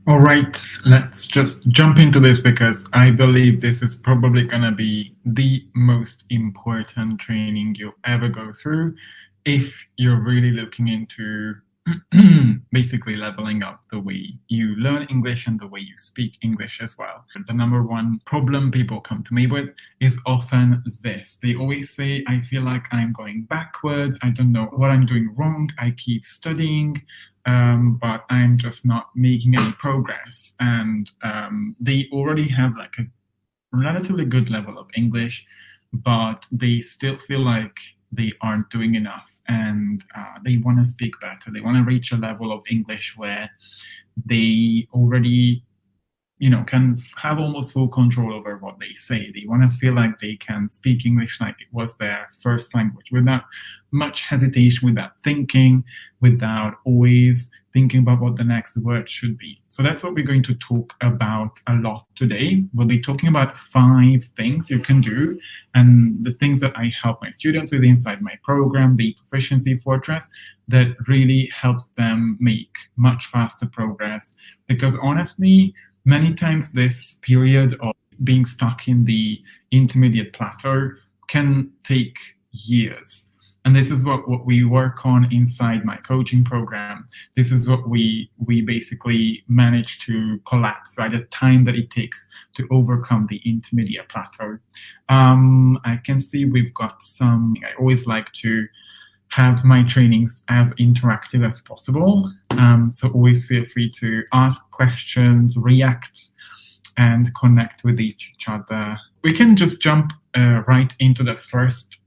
All right, let's just jump into this because I believe this is probably going to be the most important training you'll ever go through if you're really looking into basically leveling up the way you learn English and the way you speak English as well. The number one problem people come to me with is often this. They always say, I feel like I'm going backwards. I don't know what I'm doing wrong. I keep studying, but I'm just not making any progress. And they already have like a relatively good level of English, but they still feel like they aren't doing enough, and they want to speak better. They want to reach a level of English where they already can have almost full control over what they say. They want to feel like they can speak English like it was their first language without much hesitation, without thinking, without always thinking about what the next word should be. So that's what we're going to talk about a lot today. We'll be talking about 5 things you can do and the things that I help my students with inside my program, the Proficiency Fortress, that really helps them make much faster progress. Because honestly, many times this period of being stuck in the intermediate plateau can take years. And this is what we work on inside my coaching program. This is what we basically manage to collapse, right? The time that it takes to overcome the intermediate plateau. I can see we've got some, I always like to have my trainings as interactive as possible. So always feel free to ask questions, react, and connect with each other. We can just jump right into the first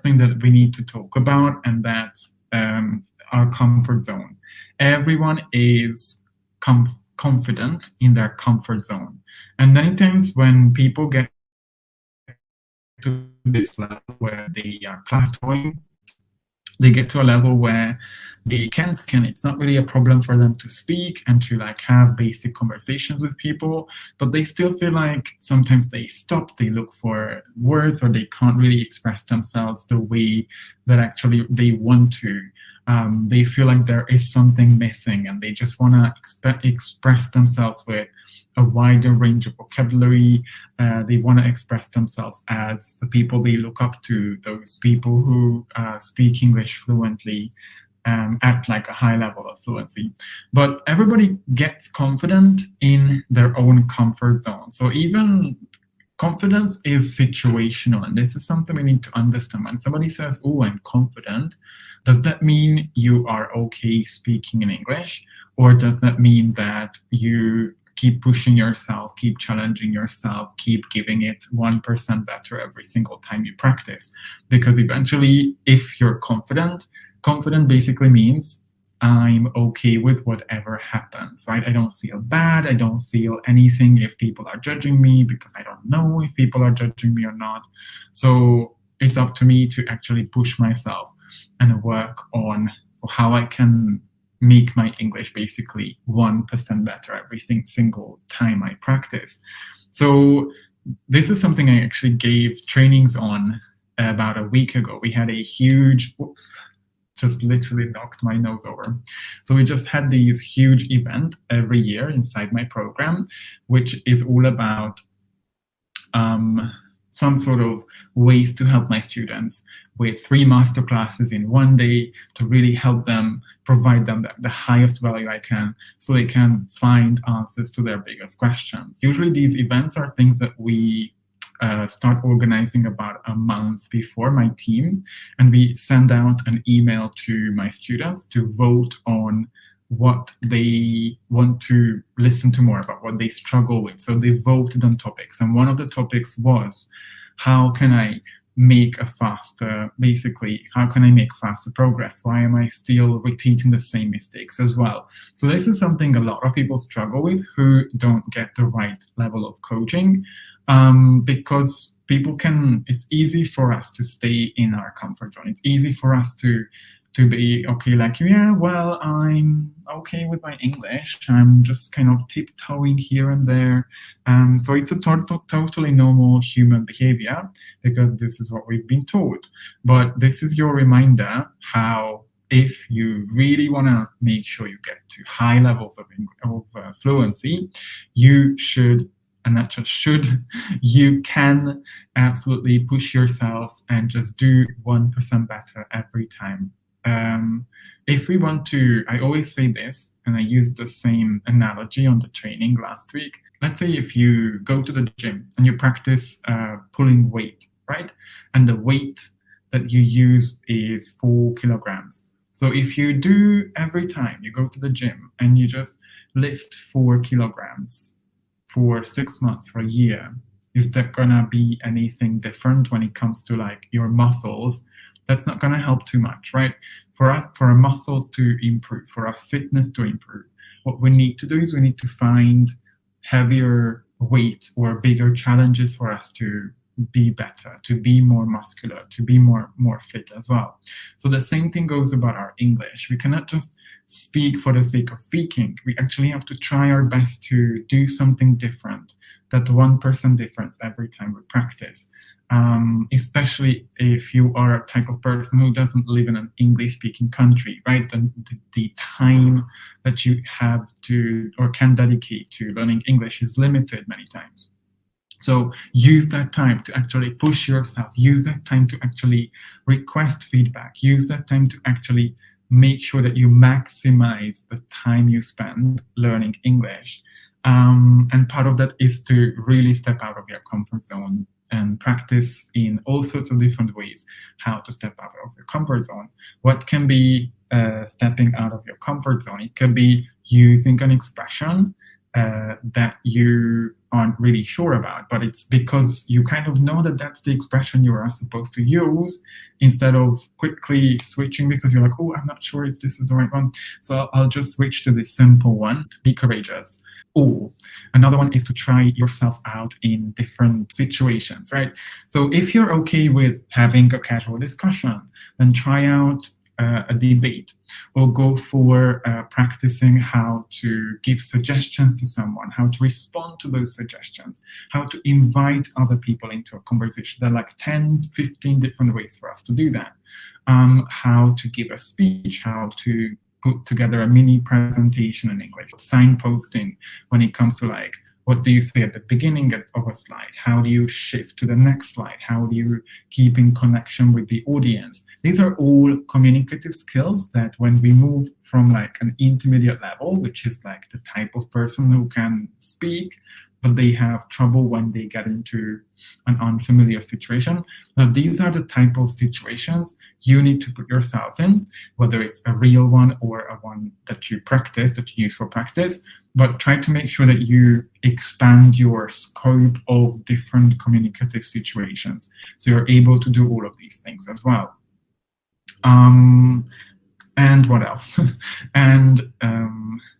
thing that we need to talk about, and that's our comfort zone. Everyone is confident in their comfort zone. And many times when people get to this level where they are plateauing, they get to a level where they can, it's not really a problem for them to speak and to like have basic conversations with people, but they still feel like sometimes they stop, they look for words, or they can't really express themselves the way that actually they want to. They feel like there is something missing, and they just want to express themselves with a wider range of vocabulary. They want to express themselves as the people they look up to, those people who speak English fluently at like a high level of fluency. But everybody gets confident in their own comfort zone. So even confidence is situational, and this is something we need to understand. When somebody says, oh, I'm confident, does that mean you are okay speaking in English? Or does that mean that you keep pushing yourself, keep challenging yourself, keep giving it 1% better every single time you practice? Because eventually, if you're confident basically means I'm okay with whatever happens, right? I don't feel bad. I don't feel anything if people are judging me, because I don't know if people are judging me or not. So it's up to me to actually push myself and work on how I can make my English basically 1% better every single time I practice. So this is something I actually gave trainings on about a week ago. We had a huge, just literally knocked my nose over. So we just had these huge event every year inside my program, which is all about some sort of ways to help my students with 3 master classes in one day to really help them, provide them the highest value I can, so they can find answers to their biggest questions. Usually these events are things that we start organizing about a month before, my team, and we send out an email to my students to vote on what they want to listen to more about, what they struggle with. So they voted on topics, and one of the topics was, how can I make faster progress? Why am I still repeating the same mistakes as well? So this is something a lot of people struggle with who don't get the right level of coaching, because it's easy for us to stay in our comfort zone. It's easy for us to be okay, like, yeah, well, I'm okay with my English. I'm just kind of tiptoeing here and there. So it's a totally normal human behavior, because this is what we've been taught. But this is your reminder how if you really want to make sure you get to high levels of fluency, you should, and not just should, you can absolutely push yourself and just do 1% better every time. If we want to, I always say this, and I used the same analogy on the training last week. Let's say if you go to the gym and you practice pulling weight, right? And the weight that you use is 4 kilograms. So if you do every time you go to the gym and you just lift 4 kilograms for 6 months, for a year, is that gonna be anything different when it comes to like your muscles? That's not gonna help too much, right? For us, for our muscles to improve, for our fitness to improve, what we need to do is we need to find heavier weight or bigger challenges for us to be better, to be more muscular, to be more fit as well. So the same thing goes about our English. We cannot just speak for the sake of speaking. We actually have to try our best to do something different, that 1% difference every time we practice. Especially if you are a type of person who doesn't live in an English-speaking country, right? The time that you have to or can dedicate to learning English is limited many times. So use that time to actually push yourself, use that time to actually request feedback, use that time to actually make sure that you maximize the time you spend learning English. And part of that is to really step out of your comfort zone and practice in all sorts of different ways how to step out of your comfort zone. What can be stepping out of your comfort zone? It can be using an expression that you aren't really sure about, but it's because you kind of know that that's the expression you are supposed to use, instead of quickly switching because you're like, oh, I'm not sure if this is the right one. So I'll just switch to this simple one: be courageous. Or another one is to try yourself out in different situations, right? So if you're okay with having a casual discussion, then try out a debate, or go for practicing how to give suggestions to someone, how to respond to those suggestions, how to invite other people into a conversation. There are like 10, 15 different ways for us to do that. How to give a speech, how to put together a mini presentation in English, signposting when it comes to like, what do you say at the beginning of a slide? How do you shift to the next slide? How do you keep in connection with the audience? These are all communicative skills that when we move from like an intermediate level, which is like the type of person who can speak, but they have trouble when they get into an unfamiliar situation. Now, these are the type of situations you need to put yourself in, whether it's a real one or a one that you practice, that you use for practice, but try to make sure that you expand your scope of different communicative situations, so you're able to do all of these things as well. And what else? And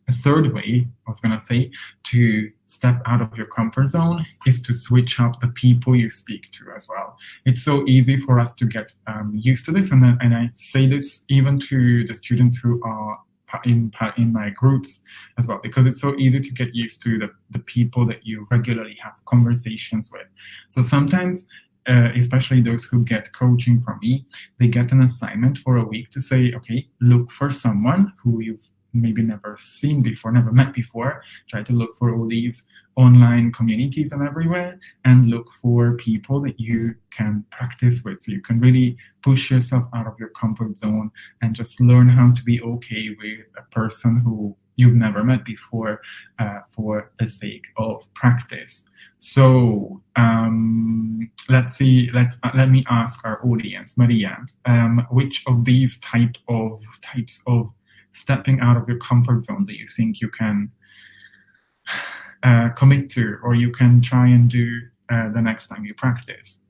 a third way, I was going to say, to step out of your comfort zone is to switch up the people you speak to as well. It's so easy for us to get used to this. And I say this even to the students who are in my groups as well, because it's so easy to get used to the people that you regularly have conversations with. So sometimes, especially those who get coaching from me, they get an assignment for a week to say, okay, look for someone who you've maybe never seen before, never met before. Try to look for all these online communities and everywhere, and look for people that you can practice with, so you can really push yourself out of your comfort zone and just learn how to be okay with a person who you've never met before, for the sake of practice. So let me ask our audience, Maria, which of these types of stepping out of your comfort zone that you think you can commit to, or you can try and do the next time you practice?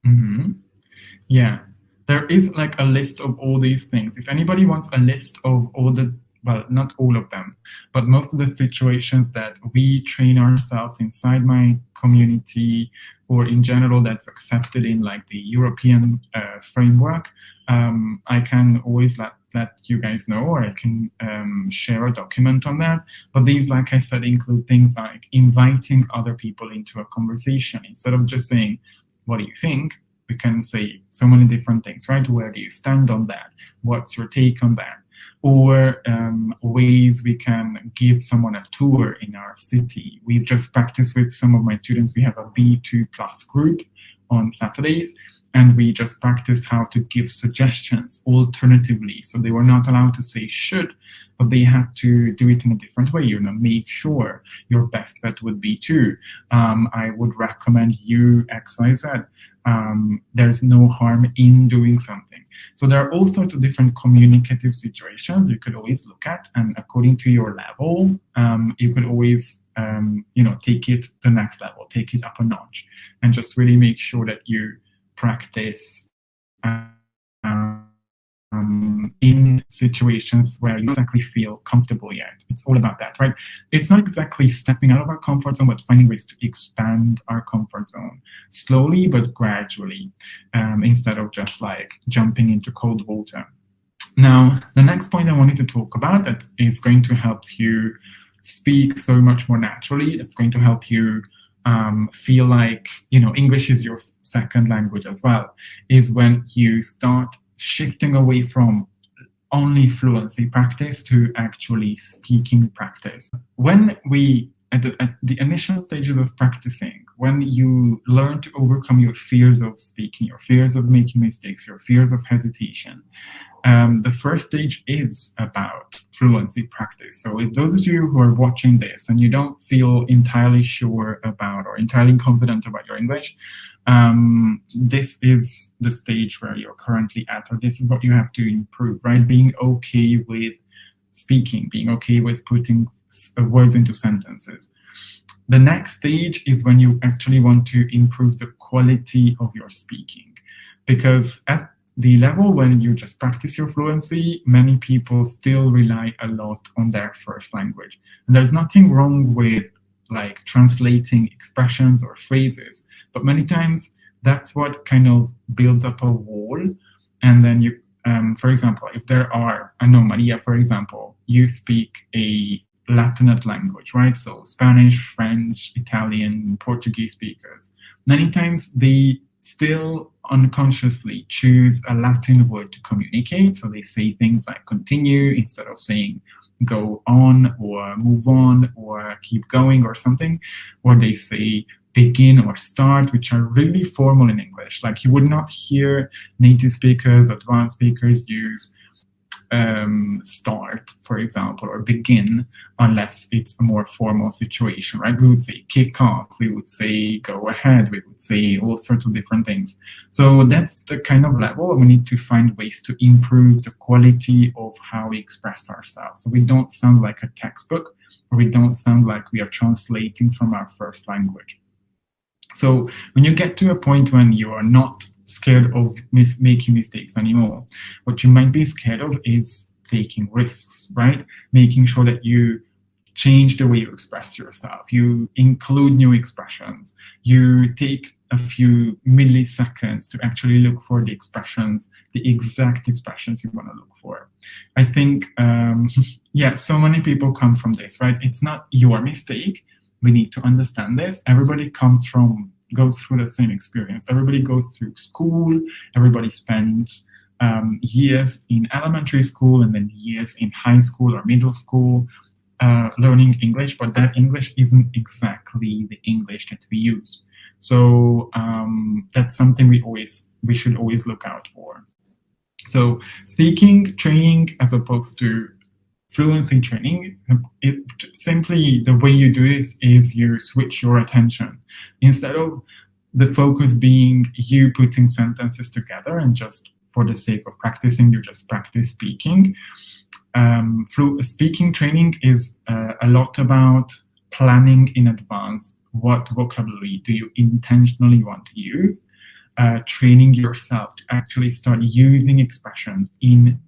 Mm-hmm. Yeah, there is like a list of all these things. If anybody wants a list of all the, well, not all of them, but most of the situations that we train ourselves inside my community, or in general that's accepted in like the European framework, I can always let let you guys know, or I can share a document on that. But these, like I said, include things like inviting other people into a conversation. Instead of just saying, what do you think? We can say so many different things, right? Where do you stand on that? What's your take on that? Or ways we can give someone a tour in our city. We've just practiced with some of my students. We have a B2 plus group on Saturdays, and we just practiced how to give suggestions alternatively. So they were not allowed to say should, but they had to do it in a different way. You know, make sure your best bet would be to. I would recommend you X, Y, Z. There's no harm in doing something. So there are all sorts of different communicative situations you could always look at, and according to your level, you could always, take it to the next level, take it up a notch, and just really make sure that you practice in situations where you don't exactly feel comfortable yet. It's all about that, right? It's not exactly stepping out of our comfort zone, but finding ways to expand our comfort zone slowly but gradually, instead of just like jumping into cold water. Now, the next point I wanted to talk about that is going to help you speak so much more naturally. It's going to help you feel like, English is your second language as well, is when you start shifting away from only fluency practice to actually speaking practice. When we, at the initial stages of practicing, when you learn to overcome your fears of speaking, your fears of making mistakes, your fears of hesitation, the first stage is about fluency practice. So if those of you who are watching this and you don't feel entirely sure about or entirely confident about your English, this is the stage where you're currently at, or this is what you have to improve, right? Being okay with speaking, being okay with putting words into sentences. The next stage is when you actually want to improve the quality of your speaking, because at the level when you just practice your fluency, many people still rely a lot on their first language. And there's nothing wrong with like translating expressions or phrases, but many times that's what kind of builds up a wall. And then you, for example, if there are, I know Maria, for example, you speak a Latinate language, right? So Spanish, French, Italian, Portuguese speakers. Many times they still unconsciously choose a Latin word to communicate. So they say things like continue instead of saying go on or move on or keep going or something. Or they say begin or start, which are really formal in English. Like you would not hear native speakers, advanced speakers use start, for example, or begin, unless it's a more formal situation, right? We would say kick off, we would say go ahead, we would say all sorts of different things. So that's the kind of level we need to find ways to improve the quality of how we express ourselves. So we don't sound like a textbook, or we don't sound like we are translating from our first language. So when you get to a point when you are not scared of making mistakes anymore, what you might be scared of is taking risks, right? Making sure that you change the way you express yourself, you include new expressions, you take a few milliseconds to actually look for the expressions, the exact expressions you want to look for. I think, yeah, so many people come from this, right? It's not your mistake. We need to understand this. Everybody goes through the same experience. Everybody goes through school. Everybody spends years in elementary school and then years in high school or middle school learning English, but that English isn't exactly the English that we use. So that's something we should always look out for. So speaking training as opposed to fluency training, simply the way you do this is you switch your attention. Instead of the focus being you putting sentences together and just for the sake of practicing, you just practice speaking. Speaking training is a lot about planning in advance. What vocabulary do you intentionally want to use? Training yourself to actually start using expressions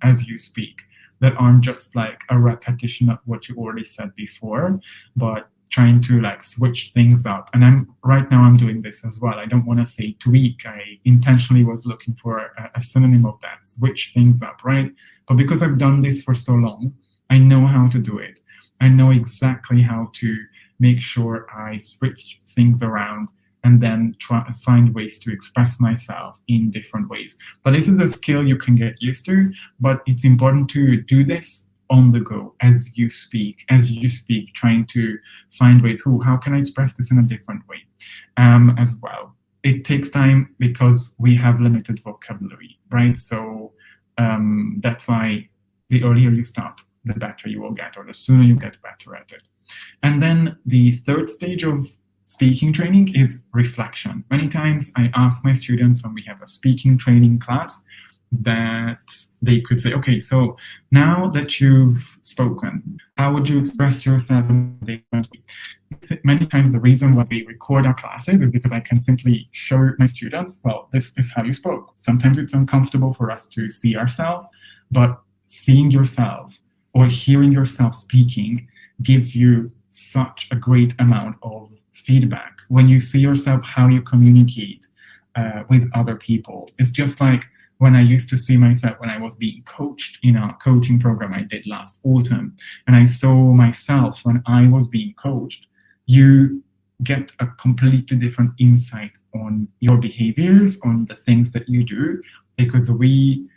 as you speak that aren't just like a repetition of what you already said before, but trying to like switch things up. And I'm doing this as well. I don't want to say tweak. I intentionally was looking for a synonym of that, switch things up, right? But because I've done this for so long, I know how to do it. I know exactly how to make sure I switch things around and then try to find ways to express myself in different ways. But this is a skill you can get used to, but it's important to do this on the go as you speak, trying to find ways, how can I express this in a different way as well. It takes time because we have limited vocabulary, right? So that's why the earlier you start, the better you will get, or the sooner you get better at it. And then the third stage of speaking training is reflection. Many times I ask my students when we have a speaking training class that they could say, okay, so now that you've spoken, how would you express yourself differently? Many times the reason why we record our classes is because I can simply show my students, well, this is how you spoke. Sometimes it's uncomfortable for us to see ourselves, but seeing yourself or hearing yourself speaking gives you such a great amount of feedback. When you see yourself, how you communicate with other people. It's just like when I used to see myself when I was being coached in a coaching program I did last autumn, and I saw myself when I was being coached, you get a completely different insight on your behaviors, on the things that you do, because we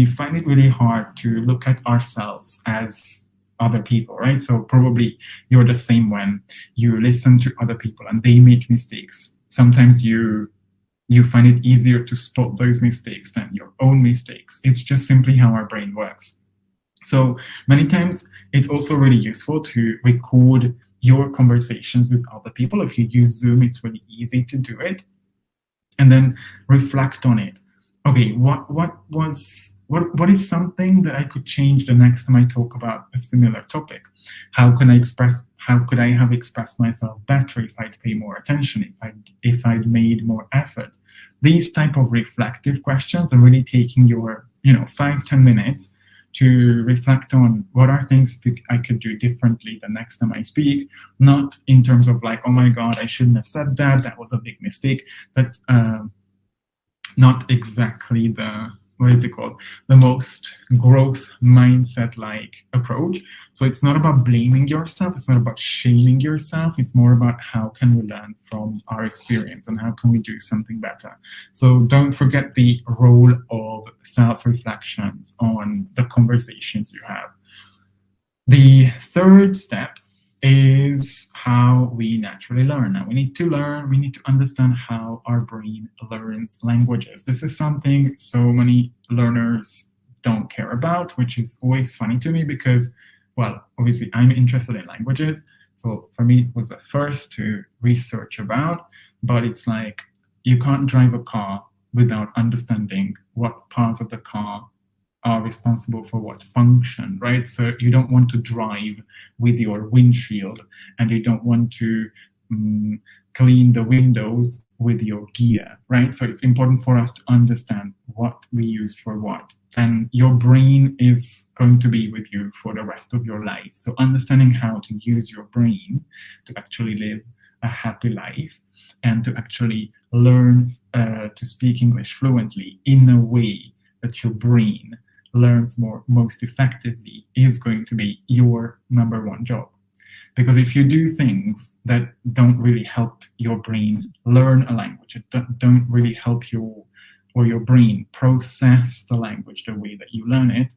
find it really hard to look at ourselves as other people, right? So probably you're the same when you listen to other people and they make mistakes. Sometimes you find it easier to spot those mistakes than your own mistakes. It's just simply how our brain works. So many times it's also really useful to record your conversations with other people. If you use Zoom, it's really easy to do it. And then reflect on it. Okay, what is something that I could change the next time I talk about a similar topic? How could I have expressed myself better if I'd pay more attention, if I'd made more effort? These type of reflective questions are really taking your 5-10 minutes to reflect on what are things I could do differently the next time I speak, not in terms of like, oh my God, I shouldn't have said that, that was a big mistake. That's not exactly the most growth mindset like approach. So it's not about blaming yourself, it's not about shaming yourself, it's more about how can we learn from our experience and how can we do something better. So don't forget the role of self-reflections on the conversations you have. The third step is how we naturally learn. Now we need to understand how our brain learns languages. This is something so many learners don't care about, which is always funny to me because, well, obviously I'm interested in languages. So for me, it was the first to research about, but it's like you can't drive a car without understanding what parts of the car are responsible for what function, right? So you don't want to drive with your windshield and you don't want to clean the windows with your gear, right? So it's important for us to understand what we use for what. And your brain is going to be with you for the rest of your life. So understanding how to use your brain to actually live a happy life and to actually learn to speak English fluently in a way that your brain learns most effectively is going to be your number one job. Because if you do things that don't really help your brain learn a language, that don't really help you or your brain process the language the way that you learn it,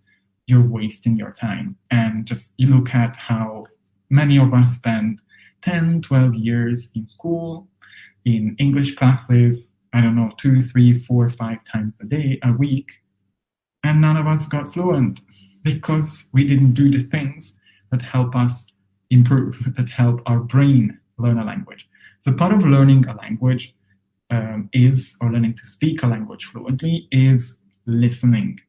you're wasting your time. And just you look at how many of us spend 10, 12 years in school, in English classes, I don't know, 2, 3, 4, 5 times a week, and none of us got fluent because we didn't do the things that help us improve, that help our brain learn a language. So part of learning a language or learning to speak a language fluently is listening.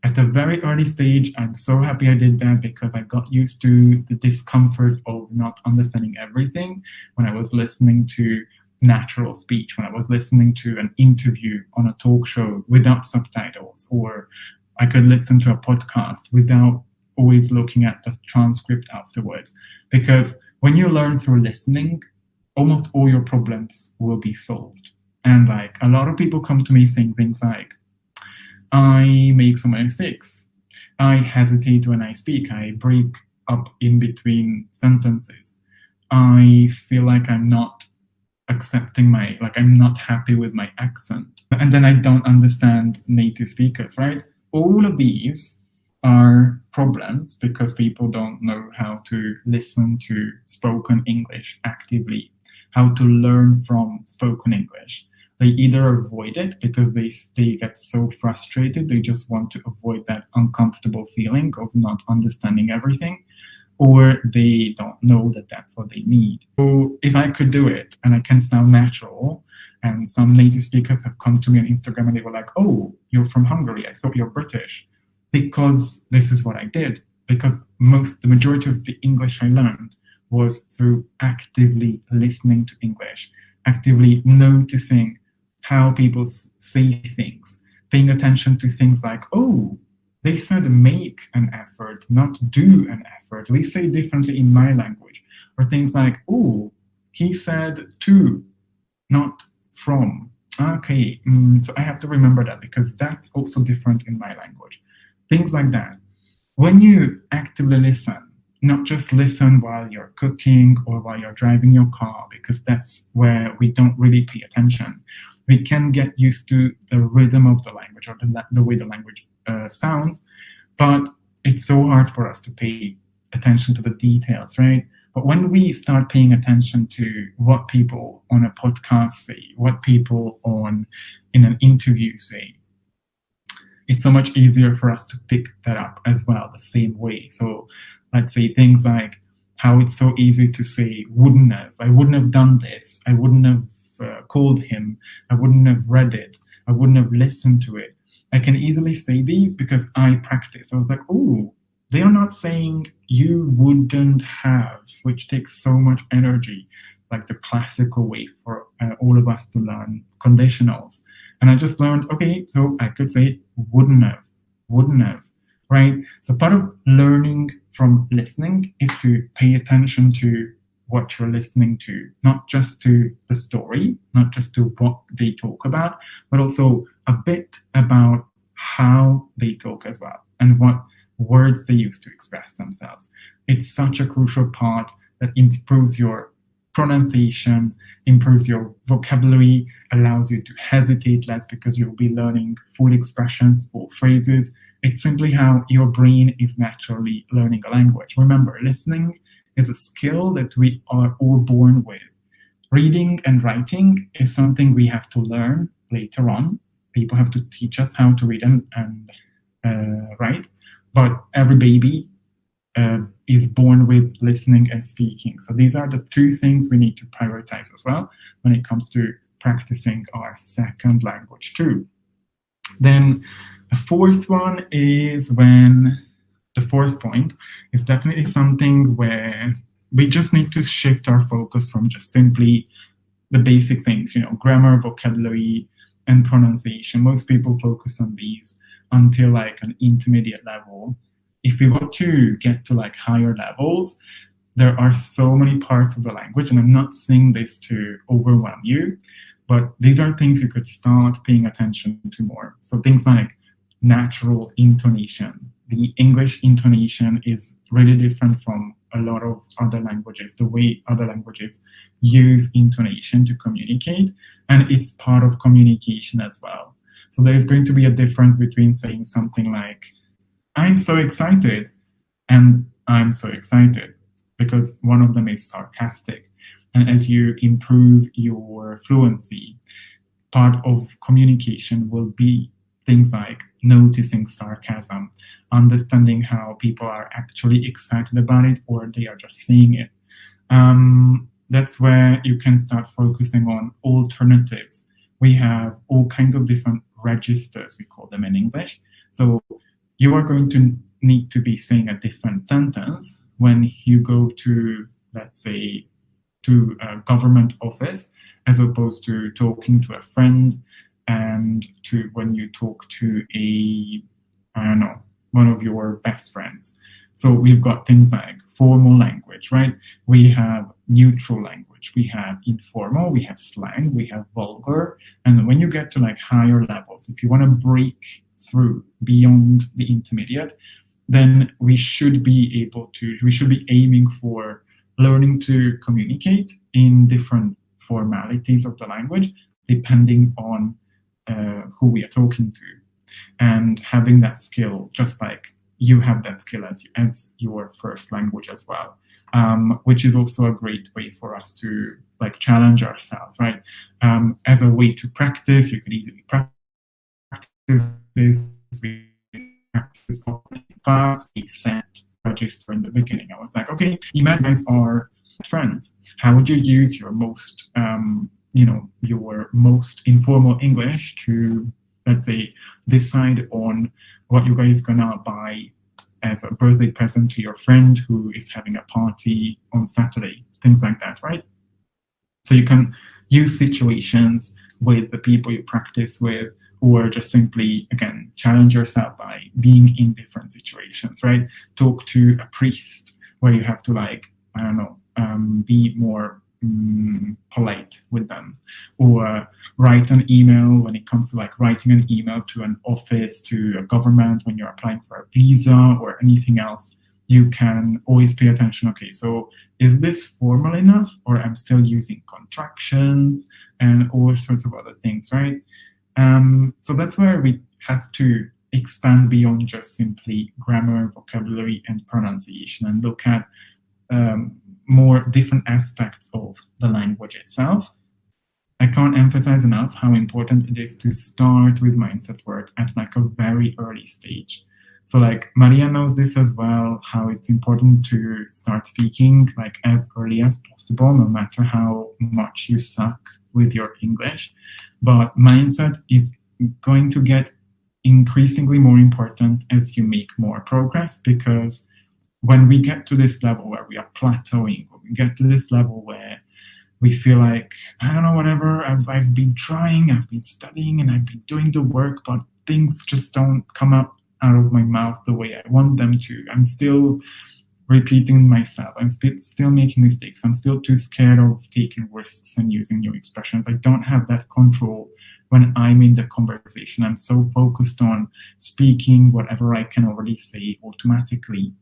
At a very early stage, I'm so happy I did that because I got used to the discomfort of not understanding everything when I was listening to natural speech, when I was listening to an interview on a talk show without subtitles, or I could listen to a podcast without always looking at the transcript afterwards. Because When you learn through listening, almost all your problems will be solved. And like a lot of people come to me saying things like, I make so many mistakes. I hesitate when I speak. I break up in between sentences. I feel like I'm not accepting like I'm not happy with my accent. And then I don't understand native speakers, right? All of these are problems because people don't know how to listen to spoken English actively, how to learn from spoken English. They either avoid it because they get so frustrated, they just want to avoid that uncomfortable feeling of not understanding everything, or they don't know that that's what they need. So if I could do it and I can sound natural, and some native speakers have come to me on Instagram and they were like, oh, you're from Hungary. I thought you're British. Because this is what I did. Because the majority of the English I learned was through actively listening to English, actively noticing how people say things, paying attention to things like, oh, they said make an effort, not do an effort. We say differently in my language. Or things like, oh, he said to, not from. Okay, so I have to remember that because that's also different in my language. Things like that. When you actively listen, not just listen while you're cooking or while you're driving your car, because that's where we don't really pay attention. We can get used to the rhythm of the language or the way the language sounds, but it's so hard for us to pay attention to the details, right? But when we start paying attention to what people on a podcast say, what people in an interview say, it's so much easier for us to pick that up as well the same way. So let's say things like how it's so easy to say wouldn't have, I wouldn't have done this, I wouldn't have called him, I wouldn't have read it, I wouldn't have listened to it. I can easily say these because I practice. I was like, oh, they are not saying you wouldn't have, which takes so much energy, like the classical way for all of us to learn conditionals. And I just learned, okay, so I could say wouldn't have, right? So part of learning from listening is to pay attention to what you're listening to, not just to the story, not just to what they talk about, but also a bit about how they talk as well and what words they use to express themselves. It's such a crucial part that improves your pronunciation, improves your vocabulary, allows you to hesitate less because you'll be learning full expressions or phrases. It's simply how your brain is naturally learning a language. Remember, listening is a skill that we are all born with. Reading and writing is something we have to learn later on. People have to teach us how to read and write, but every baby is born with listening and speaking. So these are the two things we need to prioritize as well when it comes to practicing our second language too. Then the fourth one is when the fourth point is definitely something where we just need to shift our focus from just simply the basic things, grammar, vocabulary, and pronunciation. Most people focus on these until like an intermediate level. If we want to get to like higher levels, there are so many parts of the language, and I'm not saying this to overwhelm you, but these are things you could start paying attention to more. So things like natural intonation. The English intonation is really different from a lot of other languages, the way other languages use intonation to communicate, and it's part of communication as well. So there's going to be a difference between saying something like, I'm so excited, and I'm so excited, because one of them is sarcastic. And as you improve your fluency, part of communication will be things like noticing sarcasm, understanding how people are actually excited about it or they are just saying it. That's where you can start focusing on alternatives. We have all kinds of different registers, we call them in English. So you are going to need to be saying a different sentence when you go to, let's say, to a government office, as opposed to talking to a friend and to when you talk to I don't know, one of your best friends. So we've got things like formal language, right? We have neutral language, we have informal, we have slang, we have vulgar. And when you get to like higher levels, if you want to break through beyond the intermediate, then we should be aiming for learning to communicate in different formalities of the language, depending on who we are talking to, and having that skill, just like you have that skill as your first language as well, which is also a great way for us to like challenge ourselves, right? As a way to practice, you could easily practice this. We practice in class. We set register in the beginning. I was like, okay, imagine you guys are friends. How would you use your most, your most informal English to, let's say, decide on what you guys gonna buy as a birthday present to your friend who is having a party on Saturday, things like that, right? So you can use situations with the people you practice with, or just simply, again, challenge yourself by being in different situations, right? Talk to a priest where you have to, like, I don't know, be more polite with them, or write an email when it comes to like writing an email to an office, to a government when you're applying for a visa or anything else. You can always pay attention. Okay, so is this formal enough, or I'm still using contractions and all sorts of other things, right? So that's where we have to expand beyond just simply grammar, vocabulary, and pronunciation, and look at more different aspects of the language itself. I can't emphasize enough how important it is to start with mindset work at like a very early stage. So like Maria knows this as well, how it's important to start speaking like as early as possible, no matter how much you suck with your English. But mindset is going to get increasingly more important as you make more progress, because when we get to this level where we are plateauing, when we get to this level where we feel like, I don't know, whatever, I've been trying, I've been studying, and I've been doing the work, but things just don't come up out of my mouth the way I want them to. I'm still repeating myself. I'm still making mistakes. I'm still too scared of taking risks and using new expressions. I don't have that control when I'm in the conversation. I'm so focused on speaking whatever I can already say automatically.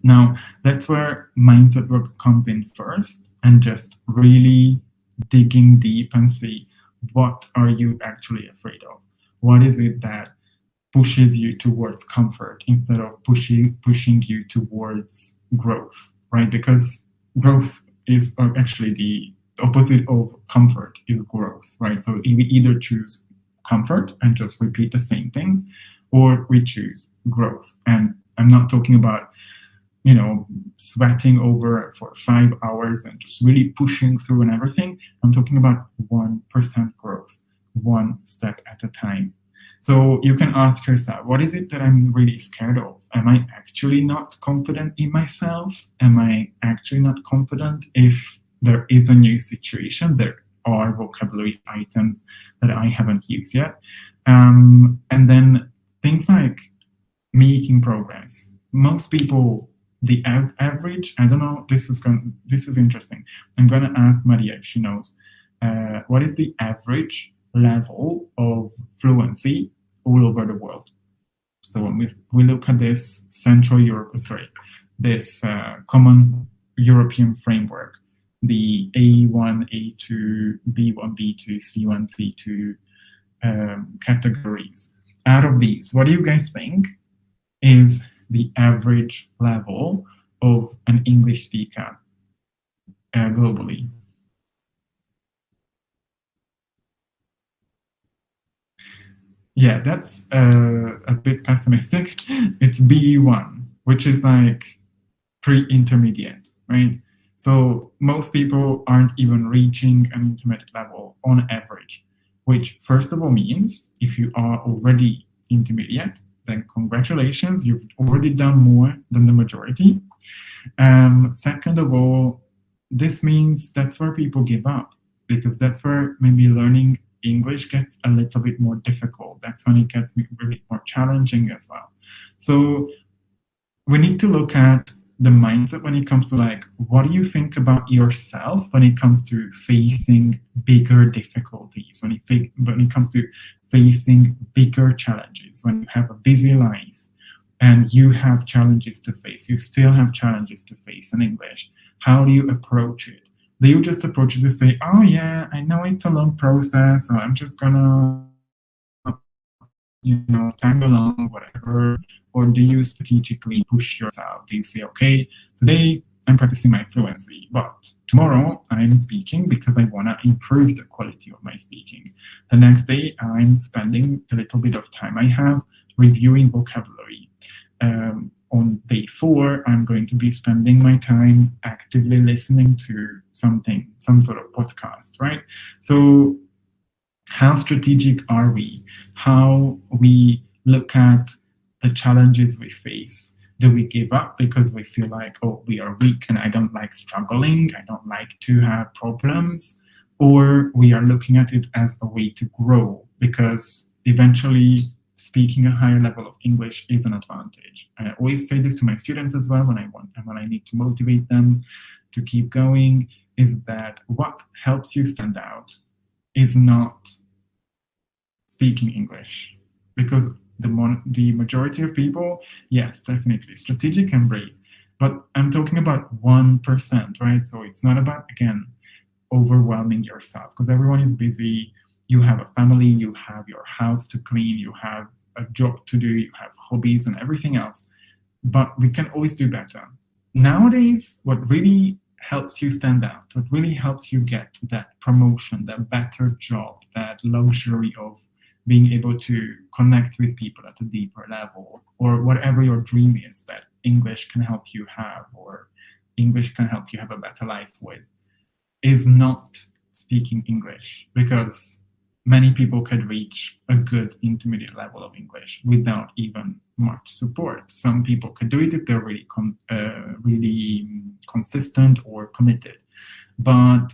Now, that's where mindset work comes in first, and just really digging deep and see, what are you actually afraid of? What is it that pushes you towards comfort instead of pushing you towards growth, right? Because growth is actually the opposite of comfort is growth, right? So we either choose comfort and just repeat the same things, or we choose growth. And I'm not talking about sweating over for 5 hours and just really pushing through and everything. I'm talking about 1% growth, one step at a time. So you can ask yourself, what is it that I'm really scared of? Am I actually not confident in myself? Am I actually not confident if there is a new situation? There are vocabulary items that I haven't used yet. And then things like making progress. Most people, the average, I don't know, this is interesting. I'm going to ask Maria if she knows. What is the average level of fluency all over the world? So when we look at this this common European framework, the A1, A2, B1, B2, C1, C2 categories. Out of these, what do you guys think is the average level of an English speaker globally? Yeah, that's a bit pessimistic. It's B1, which is like pre-intermediate, right? So most people aren't even reaching an intermediate level on average, which first of all means if you are already intermediate, then congratulations, you've already done more than the majority. Second of all, this means that's where people give up, because that's where maybe learning English gets a little bit more difficult. That's when it gets a bit more challenging as well. So we need to look at the mindset when it comes to like, what do you think about yourself when it comes to facing bigger difficulties, when it comes to facing bigger challenges, when you have a busy life and you have challenges to face, you still have challenges to face in English. How do you approach it? Do you just approach it to say, oh yeah, I know it's a long process, so I'm just gonna, tag along, whatever? Or do you strategically push yourself? Do you say, okay, today I'm practicing my fluency, but tomorrow I'm speaking because I want to improve the quality of my speaking. The next day I'm spending the little bit of time I have reviewing vocabulary. On day 4, I'm going to be spending my time actively listening to something, some sort of podcast, right? So how strategic are we? How we look at the challenges we face? Do we give up because we feel like, oh, we are weak and I don't like struggling, I don't like to have problems? Or we are looking at it as a way to grow because eventually speaking a higher level of English is an advantage. I always say this to my students as well when I need to motivate them to keep going, is that what helps you stand out is not speaking English, because the majority of people, yes, definitely strategic and brave, but I'm talking about 1%, right? So it's not about, again, overwhelming yourself because everyone is busy. You have a family, you have your house to clean, you have a job to do, you have hobbies and everything else, but we can always do better. Nowadays, what really helps you stand out, what really helps you get that promotion, that better job, that luxury of being able to connect with people at a deeper level, or whatever your dream is that English can help you have, or English can help you have a better life with, is not speaking English, because many people could reach a good intermediate level of English without even much support. Some people could do it if they're really consistent or committed. But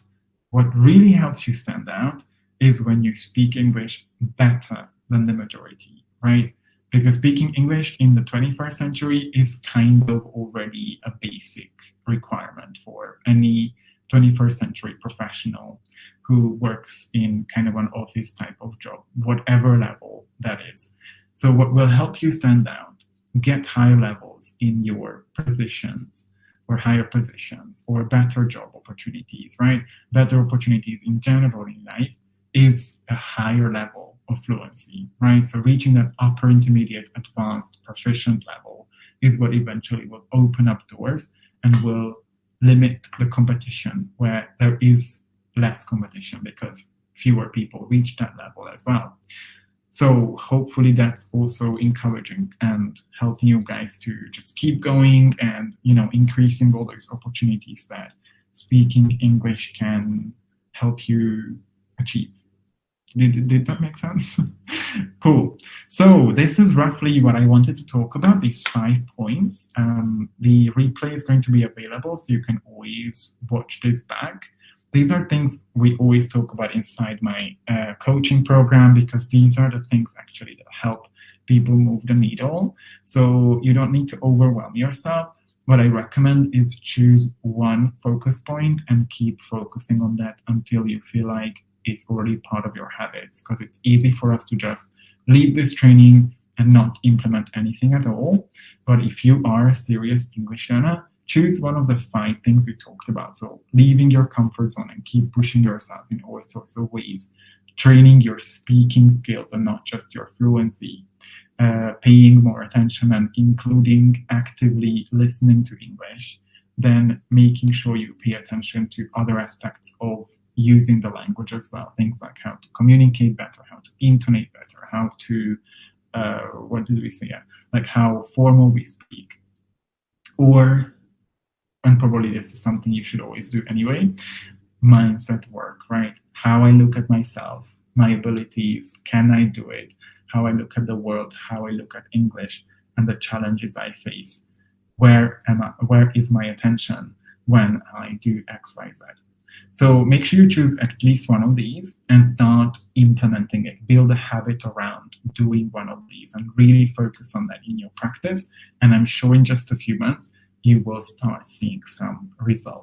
what really helps you stand out is when you speak English better than the majority, right? Because speaking English in the 21st century is kind of already a basic requirement for any 21st century professional who works in kind of an office type of job, whatever level that is. So what will help you stand out, get higher levels in your positions, or higher positions, or better job opportunities, right? Better opportunities in general in life is a higher level of fluency, right? So reaching that upper intermediate, advanced, proficient level is what eventually will open up doors and will limit the competition where there is less competition because fewer people reach that level as well. So hopefully that's also encouraging and helping you guys to just keep going and, increasing all those opportunities that speaking English can help you achieve. Did that make sense? Cool. So this is roughly what I wanted to talk about, these 5 points. The replay is going to be available, so you can always watch this back. These are things we always talk about inside my coaching program, because these are the things actually that help people move the needle. So you don't need to overwhelm yourself. What I recommend is choose one focus point and keep focusing on that until you feel like it's already part of your habits, because it's easy for us to just leave this training and not implement anything at all. But if you are a serious English learner, choose one of the 5 things we talked about. So leaving your comfort zone and keep pushing yourself in all sorts of ways, training your speaking skills and not just your fluency, paying more attention and including actively listening to English, then making sure you pay attention to other aspects of using the language as well. Things like how to communicate better, how to intonate better, how to, what did we say? Yeah, like how formal we speak. Or, and probably this is something you should always do anyway, mindset work, right? How I look at myself, my abilities, can I do it? How I look at the world, how I look at English and the challenges I face. Where is my attention when I do X, Y, Z? So make sure you choose at least one of these and start implementing it. Build a habit around doing one of these and really focus on that in your practice. And I'm sure in just a few months, you will start seeing some results.